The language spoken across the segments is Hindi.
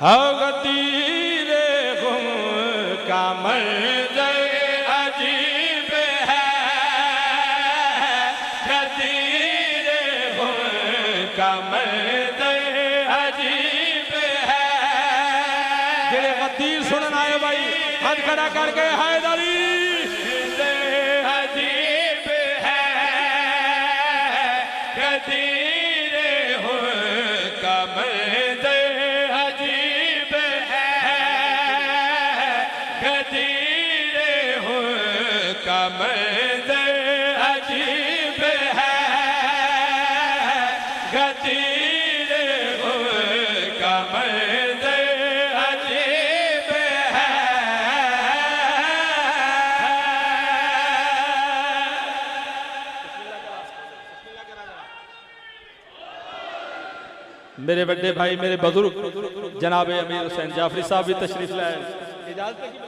गदीरे गुम का मंजर अजीब है, गदीरे गुम का मंजर अजीब है। जेड़े गदीर सुनन आए भाई हाथ खड़ा करके हैदरी अजीब है, गदीरे गुम का मंजर अजीब है, गदीरे का मंजर अजीब है। मेरे बड़े भाई मेरे बुजुर्ग जनाब अमीर हुसैन जाफरी साहब भी तशरीफ लाए। इजाजत है कि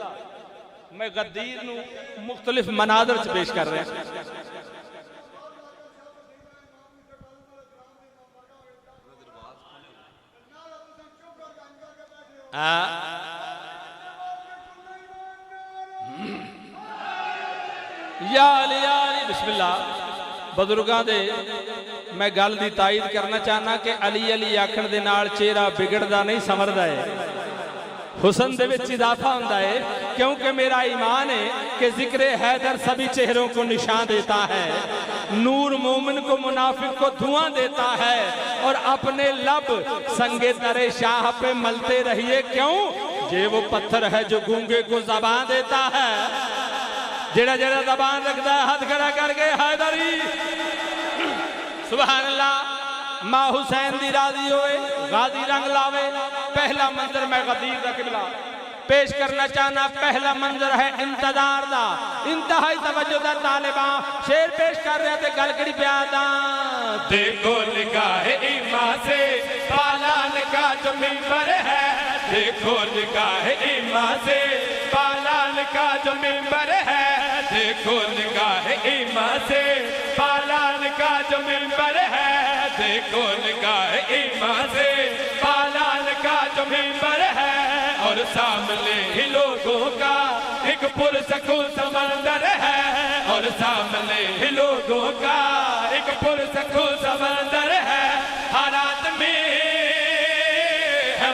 मैं गद्दीर नू मुख्तलिफ मनादर च पेश कर रहा याली बिस्मिल्लाह। बजुर्गों दे मैं गल की तायद करना चाहना कि अली अली आखण दे नाल चेहरा बिगड़दा नहीं समरदा है, हुसन दे विच इजाफा होता है। क्योंकि मेरा ईमान है कि जिक्र हैदर सभी चेहरों को निशान देता है, नूर मोमिन को मुनाफिक को धुआं देता है, और अपने लब संगे तरे शाह पे मलते रहिए क्यों, ये वो पत्थर है जो गूंगे को जबान देता है। जेड़ा जेड़ा जबान रखता है हाथ खड़ा करके हैदरी सुभान अल्लाह। मां हुसैन दी राजी होए गाजी रंग लावे। पहला मंजर मैं गदीर दा किबला पेश करना चाहना। पहला मंजर है इंतजार दा, इंतहाई तवज्जो दा तालिबा शेर पेश कर रहे थे गल कड़ी प्यादा। देखो निगाहे ईमा से पालान का जो मिंबर है, देखो निगाहे ईमा से पालान का जो मिंबर है, देखो निगाहे ईमा से पालान का जो मिंबर है, देखो निगाहे ईमा से पालान का जो मिंबर है, और सामने ही लोगों का एक पुरसकून समंदर है, और सामने ही लोगों का एक पुरसकून समंदर है। हर आदमी है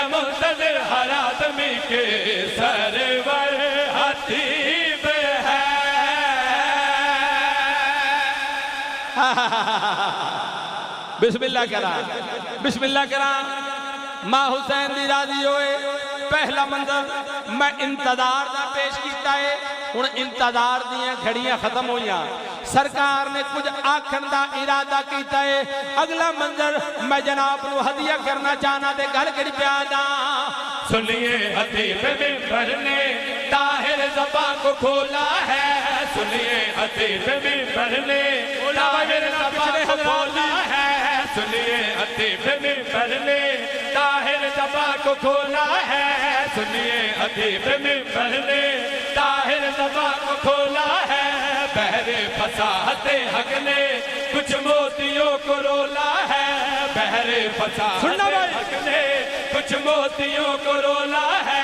मुंतज़िर हर आदमी के सरवर हतीब है। बिस्मिल्लाह करा, बिस्मिल्लाह करा। मां हुसैन दी राजी होए। पहला मंजर मैं इंतजार दा पेश किया है। हुण इंतजार दियां घड़ियां खत्म होईयां, सरकार ने कुछ आखण दा इरादा किया है। अगला मंजर मैं जनाब नू हदिया करना चाहना ते गल करी प्यादा। सुनिए हतीब मिंबर ने ताहिर ज़बान को खोला है, सुनिए हतीब मिंबर ने ताहिर ज़बान को खोला है, सुनिए हतीब मिंबर ने ताहिर ज़बान को खोला है, सुनिए हतीब मिंबर ने ताहिर ज़बान को खोला है। बहरे फसाहते हक ने कुछ मोतियों को रोला है, बहरे फसाहते हक ने कुछ मोतियों को रोला है।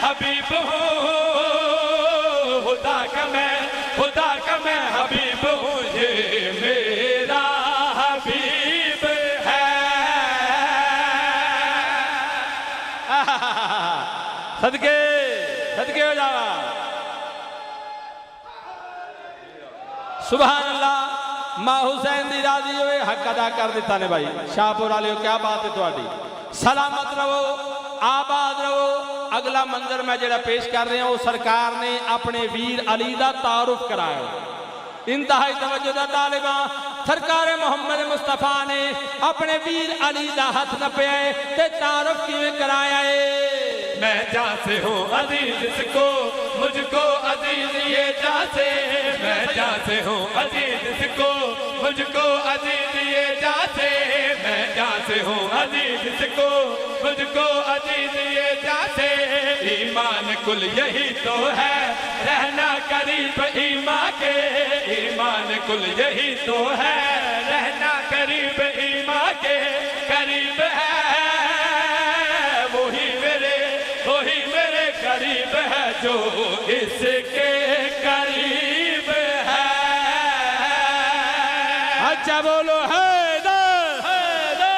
हबीब हूँ खुदा का मैं हबीब हूँ, ये मेरा हबीब है। सदके सदके हो जावा। सुभान अल्लाह। मां हुसैन दी राजी होए हक अदा कर दिता ने भाई। शाहपुर वाले क्या बात है तुहाडी। सलामत रहो, आबाद रहो। अगला मंजर मैं जेड़ा पेश कर रहा हूं, सरकार ने अपने वीर अली दा तारुफ कराया। इंतहाई तवज्जो दा तालिबा सरकार मोहम्मद मुस्तफा ने अपने वीर अली दा हथ नपया ते तारुफ किवें कराया है। मैं जासे हूँ अजीज इसको मुझको अजीज ये जासे, मैं जासे हूँ अजीज इसको मुझको अजीज ये जासे, मैं जासे हूँ अजीज इसको मुझको अजीज ये जासे। ईमान कुल यही तो है रहना करीब ईमा के, ईमान कुल यही तो है रहना करीब ईमा के। करीब है करीब है जो इसके करीब है। अच्छा बोलो हैदर, हैदर।